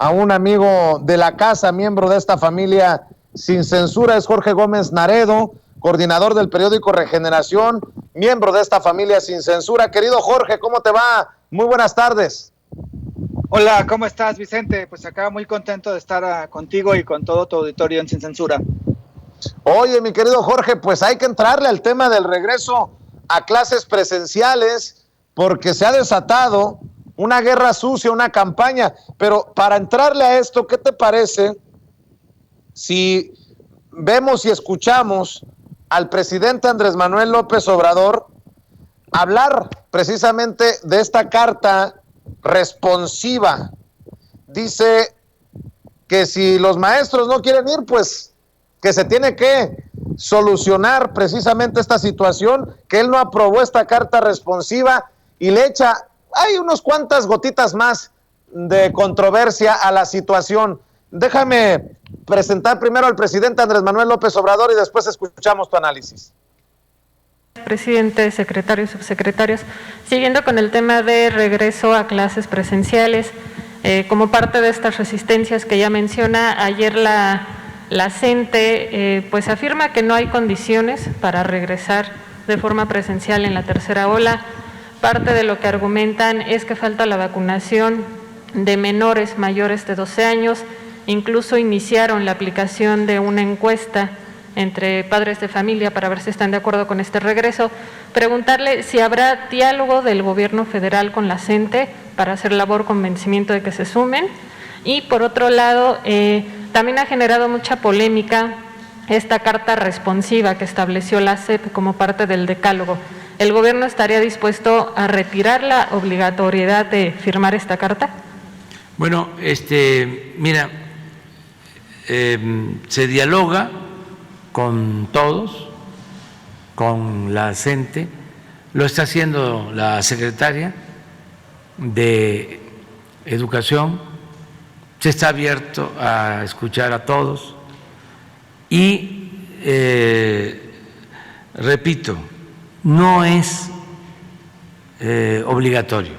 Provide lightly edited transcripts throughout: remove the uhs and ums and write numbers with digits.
a un amigo de la casa, miembro de esta familia Sin Censura, es Jorge Gómez Naredo, coordinador del periódico Regeneración, miembro de esta familia Sin Censura. Querido Jorge, ¿cómo te va? Muy buenas tardes. Hola, ¿cómo estás, Vicente? Pues acá muy contento de estar contigo y con todo tu auditorio en Sin Censura. Oye, mi querido Jorge, pues hay que entrarle al tema del regreso a clases presenciales, porque se ha desatado una guerra sucia, una campaña. Pero para entrarle a esto, ¿qué te parece si vemos y escuchamos al presidente Andrés Manuel López Obrador hablar precisamente de esta carta responsiva? Dice que si los maestros no quieren ir, pues que se tiene que solucionar precisamente esta situación, que él no aprobó esta carta responsiva y le echa, hay unos cuantas gotitas más de controversia a la situación. Déjame presentar primero al presidente Andrés Manuel López Obrador y después escuchamos tu análisis. Presidente, secretarios, subsecretarios, siguiendo con el tema de regreso a clases presenciales, como parte de estas resistencias que ya menciona, ayer la CENTE pues afirma que no hay condiciones para regresar de forma presencial en la tercera ola. Parte de lo que argumentan es que falta la vacunación de menores mayores de 12 años, incluso iniciaron la aplicación de una encuesta entre padres de familia para ver si están de acuerdo con este regreso. Preguntarle si habrá diálogo del gobierno federal con la CENTE para hacer labor convencimiento de que se sumen. Y por otro lado, también ha generado mucha polémica esta carta responsiva que estableció la SEP como parte del decálogo. ¿El gobierno estaría dispuesto a retirar la obligatoriedad de firmar esta carta? Bueno, mira, se dialoga con todos, con la CENTE, lo está haciendo la secretaria de Educación, se está abierto a escuchar a todos y, repito, no es obligatorio,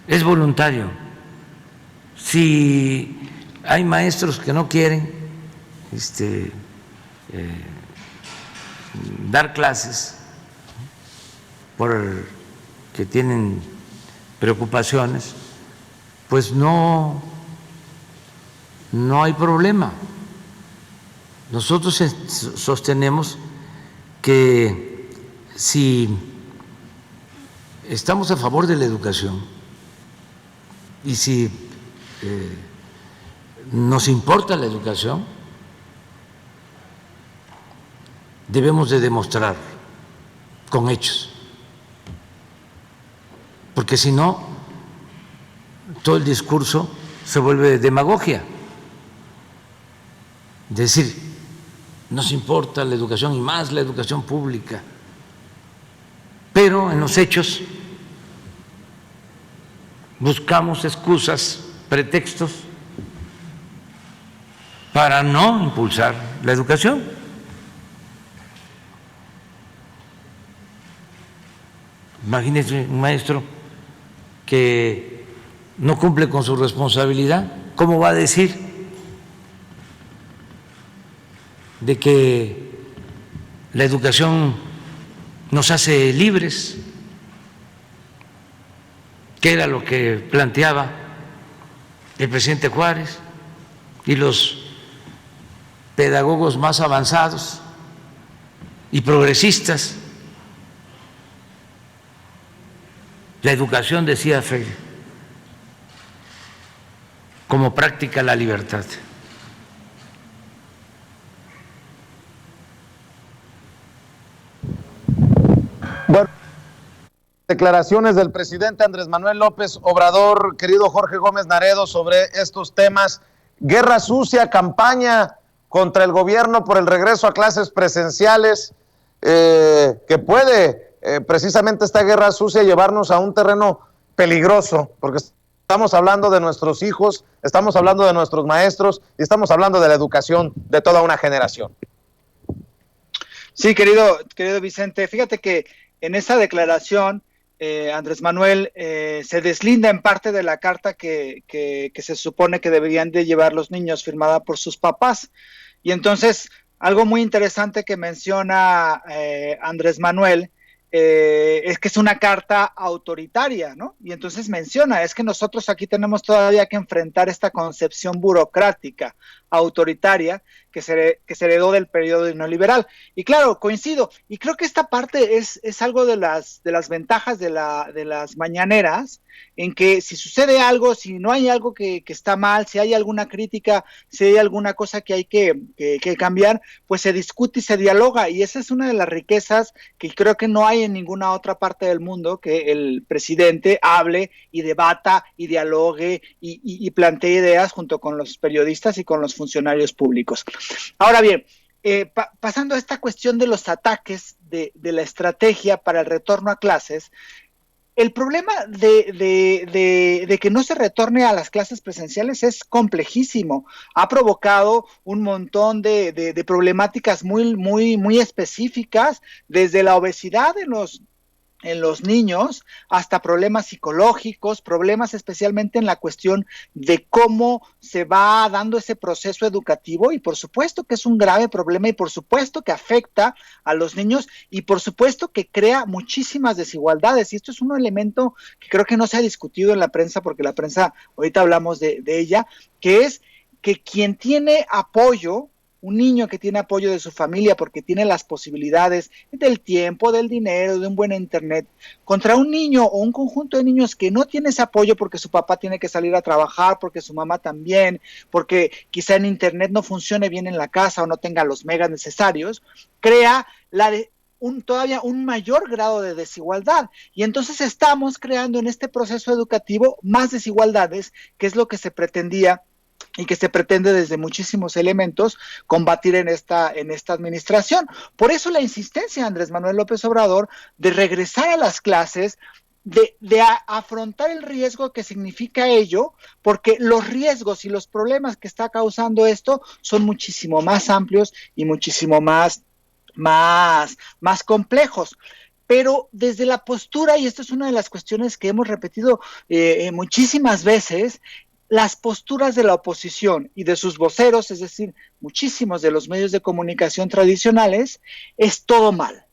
es voluntario. Si hay maestros que no quieren dar clases porque tienen preocupaciones, pues no hay problema. Nosotros sostenemos que si estamos a favor de la educación y si nos importa la educación, debemos de demostrar con hechos, porque si no, todo el discurso se vuelve demagogia. Decir, nos importa la educación y más la educación pública, pero en los hechos buscamos excusas, pretextos para no impulsar la educación. Imagínese un maestro que no cumple con su responsabilidad, ¿cómo va a decir de que la educación nos hace libres? Que era lo que planteaba el presidente Juárez y los pedagogos más avanzados y progresistas. La educación, decía Freire, como práctica la libertad. Bueno, declaraciones del presidente Andrés Manuel López Obrador, querido Jorge Gómez Naredo, sobre estos temas. Guerra sucia, campaña contra el gobierno por el regreso a clases presenciales, que puede precisamente esta guerra sucia llevarnos a un terreno peligroso, porque estamos hablando de nuestros hijos, estamos hablando de nuestros maestros y estamos hablando de la educación de toda una generación. Sí, querido Vicente, fíjate que en esa declaración Andrés Manuel se deslinda en parte de la carta que se supone que deberían de llevar los niños, firmada por sus papás. Y entonces, algo muy interesante que menciona Andrés Manuel es que es una carta autoritaria, ¿no? Y entonces menciona, es que nosotros aquí tenemos todavía que enfrentar esta concepción burocrática, autoritaria, que se heredó del periodo neoliberal. Y claro, coincido, y creo que esta parte es algo de las ventajas de las mañaneras, en que si sucede algo, si no hay algo que está mal, si hay alguna crítica, si hay alguna cosa que hay que cambiar, pues se discute y se dialoga, y esa es una de las riquezas que creo que no hay en ninguna otra parte del mundo, que el presidente hable y debata y dialogue y plantee ideas junto con los periodistas y con los funcionarios públicos. Ahora bien, pasando a esta cuestión de los ataques de la estrategia para el retorno a clases, el problema de que no se retorne a las clases presenciales es complejísimo. Ha provocado un montón de problemáticas muy específicas, desde la obesidad en los niños hasta problemas psicológicos, problemas especialmente en la cuestión de cómo se va dando ese proceso educativo, y por supuesto que es un grave problema, y por supuesto que afecta a los niños, y por supuesto que crea muchísimas desigualdades, y esto es un elemento que creo que no se ha discutido en la prensa, porque la prensa, ahorita hablamos de ella, que es que quien tiene apoyo, un niño que tiene apoyo de su familia porque tiene las posibilidades del tiempo, del dinero, de un buen internet, contra un niño o un conjunto de niños que no tiene ese apoyo porque su papá tiene que salir a trabajar, porque su mamá también, porque quizá en internet no funcione bien en la casa o no tenga los megas necesarios, crea todavía un mayor grado de desigualdad. Y entonces estamos creando en este proceso educativo más desigualdades, que es lo que se pretendía y que se pretende desde muchísimos elementos combatir en esta administración. Por eso la insistencia de Andrés Manuel López Obrador de regresar a las clases, de afrontar el riesgo que significa ello, porque los riesgos y los problemas que está causando esto son muchísimo más amplios y muchísimo más complejos. Pero desde la postura, y esto es una de las cuestiones que hemos repetido muchísimas veces, las posturas de la oposición y de sus voceros, es decir, muchísimos de los medios de comunicación tradicionales, es todo mal,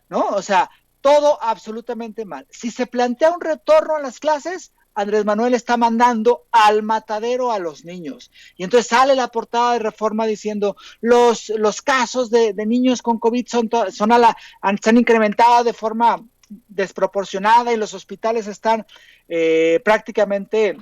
¿no? O sea, todo absolutamente mal. Si se plantea un retorno a las clases, Andrés Manuel está mandando al matadero a los niños. Y entonces sale la portada de Reforma diciendo los casos de niños con COVID se han incrementado de forma desproporcionada y los hospitales están prácticamente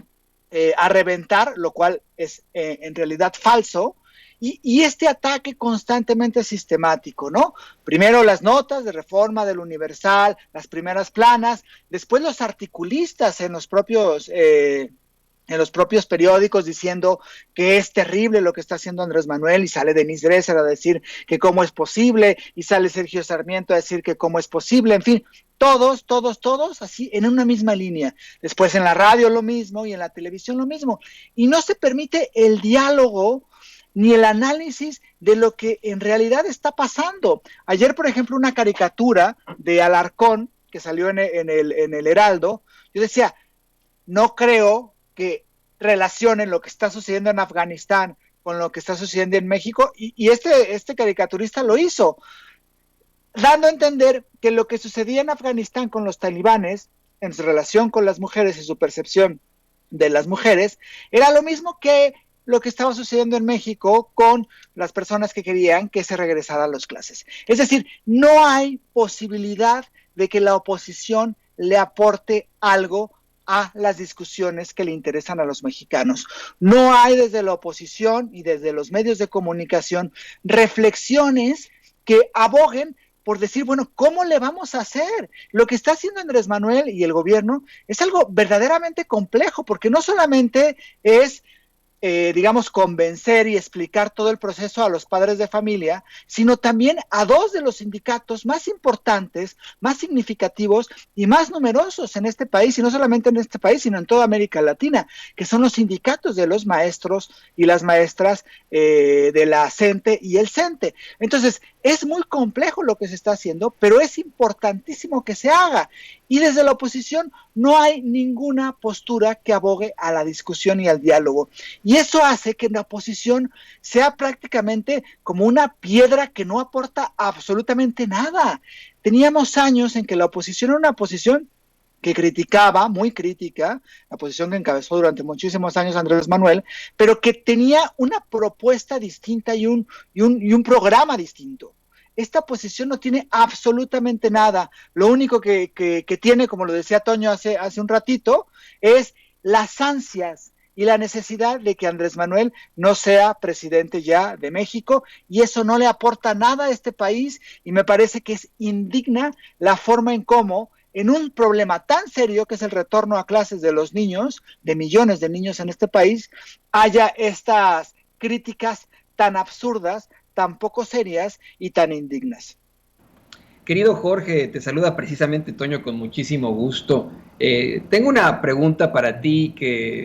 a reventar, lo cual es en realidad falso, y este ataque constantemente sistemático, ¿no? Primero las notas de Reforma, del Universal, las primeras planas, después los articulistas en los propios periódicos diciendo que es terrible lo que está haciendo Andrés Manuel, y sale Denise Dresser a decir que cómo es posible, y sale Sergio Sarmiento a decir que cómo es posible, en fin, todos así en una misma línea. Después en la radio lo mismo y en la televisión lo mismo. Y no se permite el diálogo ni el análisis de lo que en realidad está pasando. Ayer, por ejemplo, una caricatura de Alarcón que salió en el Heraldo, yo decía, no creo que relacionen lo que está sucediendo en Afganistán con lo que está sucediendo en México, y este caricaturista lo hizo, dando a entender que lo que sucedía en Afganistán con los talibanes, en su relación con las mujeres y su percepción de las mujeres, era lo mismo que lo que estaba sucediendo en México con las personas que querían que se regresara a las clases. Es decir, no hay posibilidad de que la oposición le aporte algo a las discusiones que le interesan a los mexicanos. No hay desde la oposición y desde los medios de comunicación reflexiones que aboguen por decir, bueno, ¿cómo le vamos a hacer? Lo que está haciendo Andrés Manuel y el gobierno es algo verdaderamente complejo, porque no solamente es convencer y explicar todo el proceso a los padres de familia, sino también a dos de los sindicatos más importantes, más significativos y más numerosos en este país, y no solamente en este país, sino en toda América Latina, que son los sindicatos de los maestros y las maestras de la CENTE y el CENTE. Entonces, Es muy complejo lo que se está haciendo, pero es importantísimo que se haga. Y desde la oposición no hay ninguna postura que abogue a la discusión y al diálogo. Y eso hace que la oposición sea prácticamente como una piedra que no aporta absolutamente nada. Teníamos años en que la oposición era una oposición que criticaba, muy crítica, la posición que encabezó durante muchísimos años Andrés Manuel, pero que tenía una propuesta distinta y un programa distinto. Esta posición no tiene absolutamente nada. Lo único que tiene, como lo decía Toño hace un ratito, es las ansias y la necesidad de que Andrés Manuel no sea presidente ya de México, y eso no le aporta nada a este país, y me parece que es indigna la forma en cómo, en un problema tan serio que es el retorno a clases de los niños, de millones de niños en este país, haya estas críticas tan absurdas, tan poco serias y tan indignas. Querido Jorge, te saluda precisamente Toño con muchísimo gusto. Tengo una pregunta para ti que